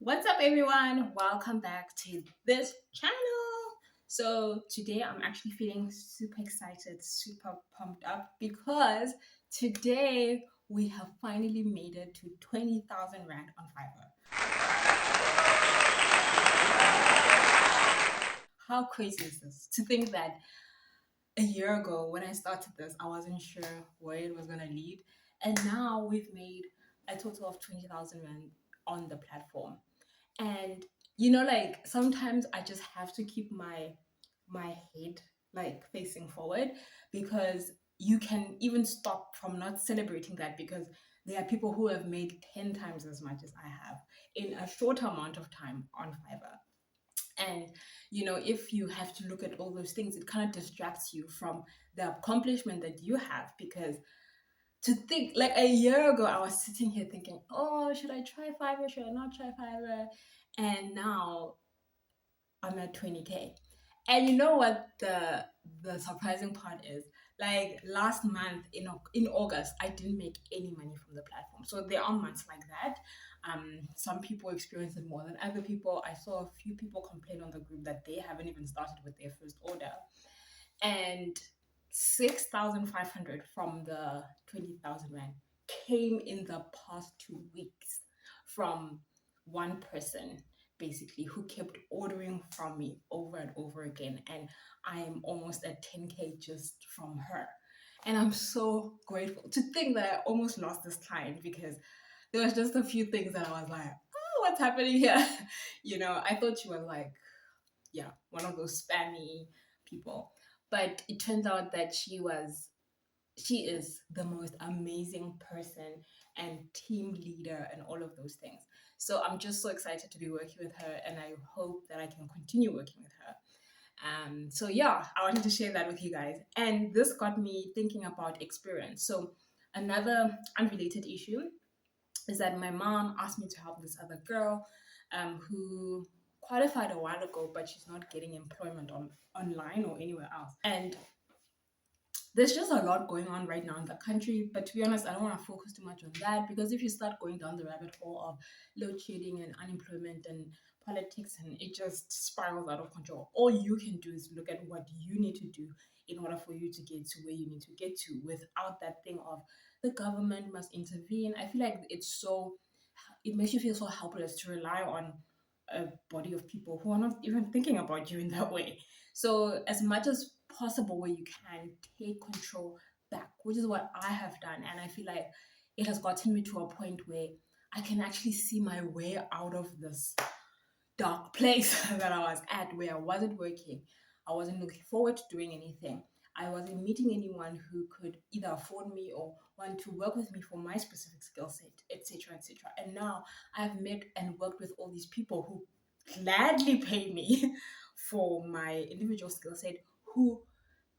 What's up, everyone? Welcome back to this channel. So, today I'm actually feeling super excited, super pumped up because today we have finally made it to 20,000 Rand on Fiverr. How crazy is this? To think that a year ago when I started this, I wasn't sure where it was going to lead. And now we've made a total of 20,000 Rand on the platform. And like sometimes I just have to keep my head like facing forward, because you can even stop from not celebrating that, because there are people who have made 10 times as much as I have in a short amount of time on Fiverr. And if you have to look at all those things, it kind of distracts you from the accomplishment that you have. Because to think, like a year ago I was sitting here thinking, oh, should I try Fiverr, should I not try Fiverr? And now I'm at 20K. And you know what the surprising part is? Like last month in August, I didn't make any money from the platform. So there are months like that. Some people experience it more than other people. I saw a few people complain on the group that they haven't even started with their first order. And 6,500 from the 20,000 Rand came in the past 2 weeks from one person, basically, who kept ordering from me over and over again. And I am almost at 10K just from her. And I'm so grateful to think that I almost lost this client, because there was just a few things that I was like, oh, what's happening here? I thought she was like, yeah, one of those spammy people. But it turns out that she is the most amazing person and team leader and all of those things. So I'm just so excited to be working with her, and I hope that I can continue working with her. So yeah, I wanted to share that with you guys. And this got me thinking about experience. So another unrelated issue is that my mom asked me to help this other girl who qualified a while ago, but she's not getting employment online or anywhere else. And there's just a lot going on right now in the country. But to be honest, I don't want to focus too much on that, because if you start going down the rabbit hole of load shedding and unemployment and politics, and it just spirals out of control. All you can do is look at what you need to do in order for you to get to where you need to get to, without that thing of the government must intervene. I feel like it makes you feel so helpless to rely on a body of people who are not even thinking about you in that way. So, as much as possible, where you can, take control back, which is what I have done. And I feel like it has gotten me to a point where I can actually see my way out of this dark place that I was at, where I wasn't working. I wasn't looking forward to doing anything. I wasn't meeting anyone who could either afford me or want to work with me for my specific skill set, etc., etc. And now I've met and worked with all these people who gladly pay me for my individual skill set, who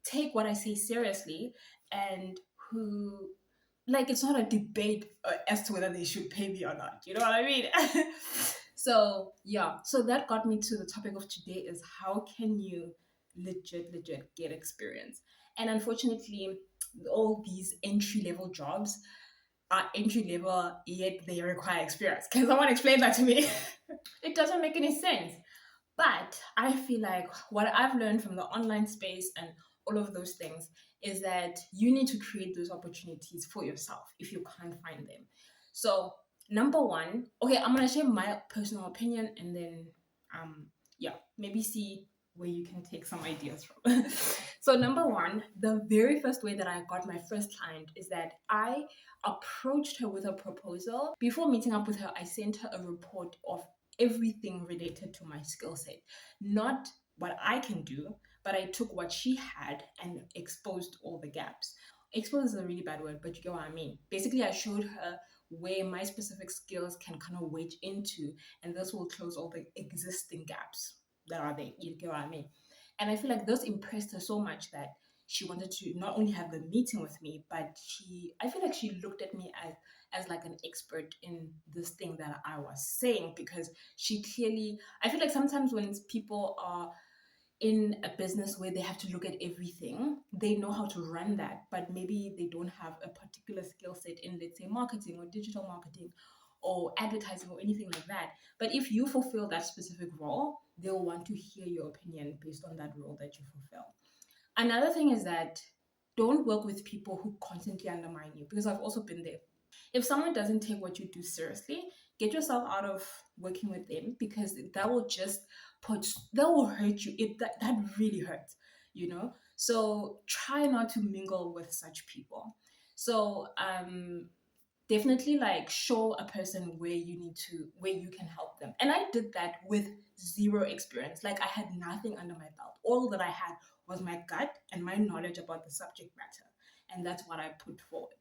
take what I say seriously, and who, like, it's not a debate as to whether they should pay me or not. You know what I mean? So yeah, so that got me to the topic of today: is how can you legit get experience? And unfortunately, all these entry level jobs are entry level, yet they require experience. Can someone explain that to me? It doesn't make any sense. But I feel like what I've learned from the online space and all of those things is that you need to create those opportunities for yourself if you can't find them. So, number one, okay, I'm gonna share my personal opinion, and then yeah, maybe see where you can take some ideas from. So, number one, the very first way that I got my first client is that I approached her with a proposal. Before meeting up with her, I sent her a report of everything related to my skill set. Not what I can do, but I took what she had and exposed all the gaps. Expose is a really bad word, but you get what I mean. Basically, I showed her where my specific skills can kind of wedge into, and this will close all the existing gaps that are there. You get what I mean? And I feel like this impressed her so much that she wanted to not only have the meeting with me, but I feel like she looked at me as like an expert in this thing that I was saying, because she clearly, I feel like sometimes when people are in a business where they have to look at everything, they know how to run that, but maybe they don't have a particular skill set in, let's say, marketing or digital marketing or advertising or anything like that. But if you fulfill that specific role, they'll want to hear your opinion based on that role that you fulfill. Another thing is that don't work with people who constantly undermine you, because I've also been there. If someone doesn't take what you do seriously, get yourself out of working with them, because that will just that will hurt you. That really hurts, you know. So try not to mingle with such people. So definitely like show a person where you can help them. And I did that with zero experience. Like I had nothing under my belt. All that I had was my gut and my knowledge about the subject matter, and that's what I put forward.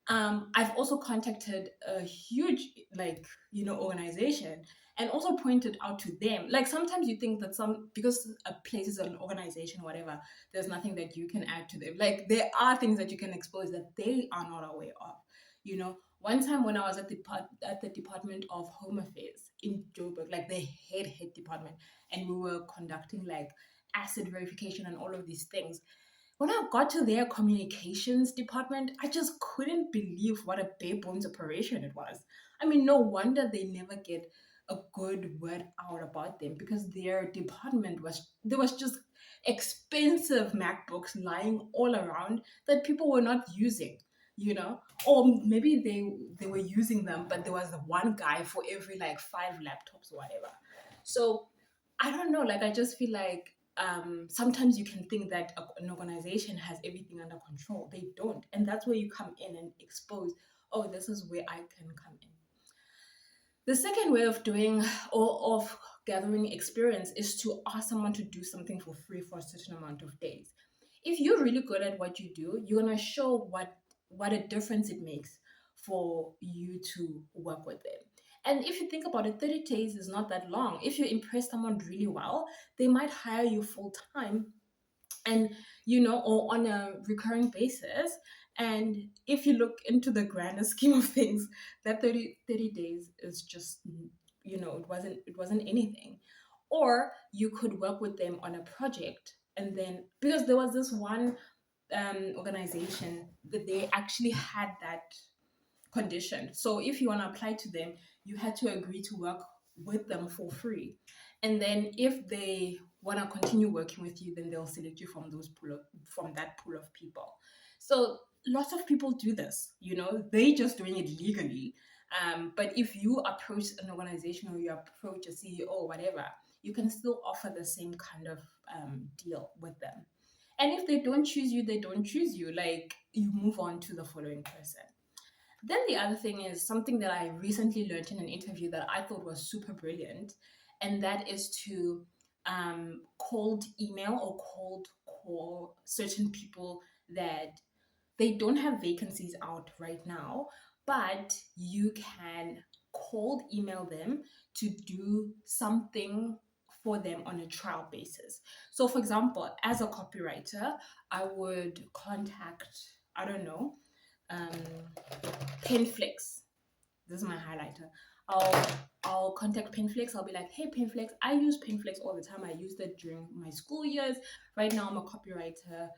I've also contacted a huge, like, organization, and also pointed out to them. Like sometimes you think that because a place is an organization, whatever, there's nothing that you can add to them. Like there are things that you can expose that they are not aware of. One time when I was at the Department of Home Affairs in Joburg, like the head department, and we were conducting like asset verification and all of these things. When I got to their communications department, I just couldn't believe what a bare bones operation it was. I mean, no wonder they never get a good word out about them, because their department there was just expensive MacBooks lying all around that people were not using, or maybe they were using them, but there was the one guy for every like five laptops or whatever. So I don't know. Like I just feel like sometimes you can think that an organization has everything under control. They don't, and that's where you come in and expose. Oh, this is where I can come in. The second way of doing or of gathering experience is to ask someone to do something for free for a certain amount of days. If you're really good at what you do, you're gonna show what a difference it makes for you to work with them. And if you think about it, 30 days is not that long. If you impress someone really well, they might hire you full time, and or on a recurring basis. And if you look into the grander scheme of things, that 30 days is just, it wasn't anything. Or you could work with them on a project, and then, because there was this one organization that they actually had that condition. So if you want to apply to them, you had to agree to work with them for free. And then if they want to continue working with you, then they'll select you from that pool of people. So lots of people do this, they just doing it legally. But if you approach an organization, or you approach a CEO or whatever, you can still offer the same kind of deal with them. And if they don't choose you, they don't choose you. Like you move on to the following person. Then the other thing is something that I recently learned in an interview that I thought was super brilliant, and that is to cold email or cold call certain people that they don't have vacancies out right now, but you can cold email them to do something for them on a trial basis. So, for example, as a copywriter, I would contact, I don't know, um, Pinflex. This is my highlighter. I'll I'll contact Pinflex. I'll be like, hey Pinflex, I use Pinflex all the time. I used it during my school years. Right now I'm a copywriter.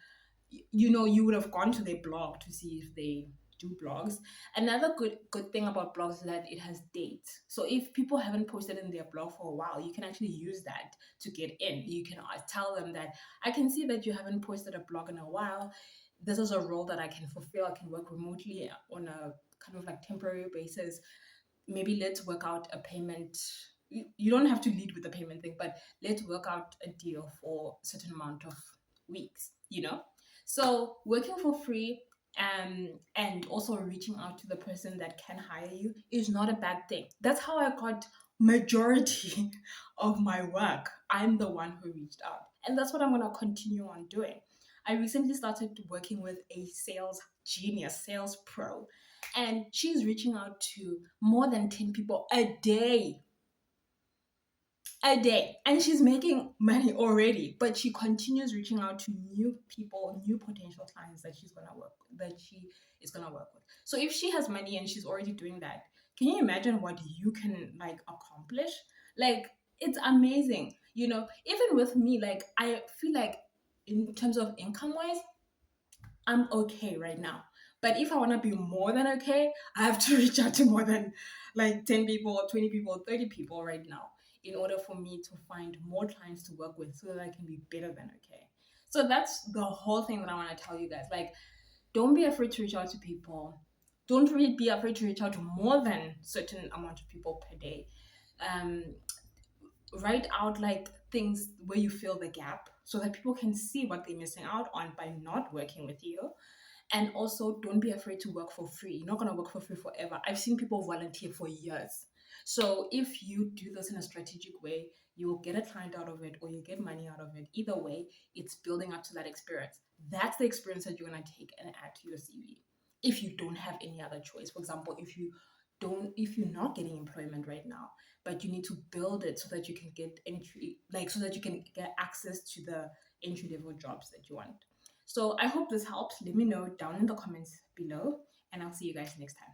You would have gone to their blog to see if they do blogs. Another good thing about blogs is that it has dates. So if people haven't posted in their blog for a while, you can actually use that to get in. You can tell them that I can see that you haven't posted a blog in a while. This is a role that I can fulfill. I can work remotely on a kind of like temporary basis. Maybe let's work out a payment. You don't have to lead with the payment thing, but let's work out a deal for a certain amount of weeks. So working for free, and also reaching out to the person that can hire you is not a bad thing. That's how I got majority of my work. I'm the one who reached out, and that's what I'm going to continue on doing. I recently started working with a sales genius, sales pro, and she's reaching out to more than 10 people a day, and she's making money already, but she continues reaching out to new people, new potential clients that she is going to work with. So if she has money and she's already doing that, can you imagine what you can like accomplish? Like it's amazing. Even with me, like I feel like in terms of income wise, I'm okay right now. But if I want to be more than okay, I have to reach out to more than like 10 people or 20 people or 30 people right now in order for me to find more clients to work with so that I can be better than okay. So that's the whole thing that I want to tell you guys. Like, don't be afraid to reach out to people. Don't really be afraid to reach out to more than certain amount of people per day. Um, Write out like things where you fill the gap so that people can see what they're missing out on by not working with you. And also, don't be afraid to work for free. You're not going to work for free forever. I've seen people volunteer for years. So if you do this in a strategic way, you will get a client out of it or you get money out of it. Either way, it's building up to that experience. That's the experience that you're going to take and add to your CV. If you don't have any other choice, for example, if you're not getting employment right now, but you need to build it so that you can get entry, like so that you can get access to the entry level jobs that you want. So I hope this helps. Let me know down in the comments below, and I'll see you guys next time.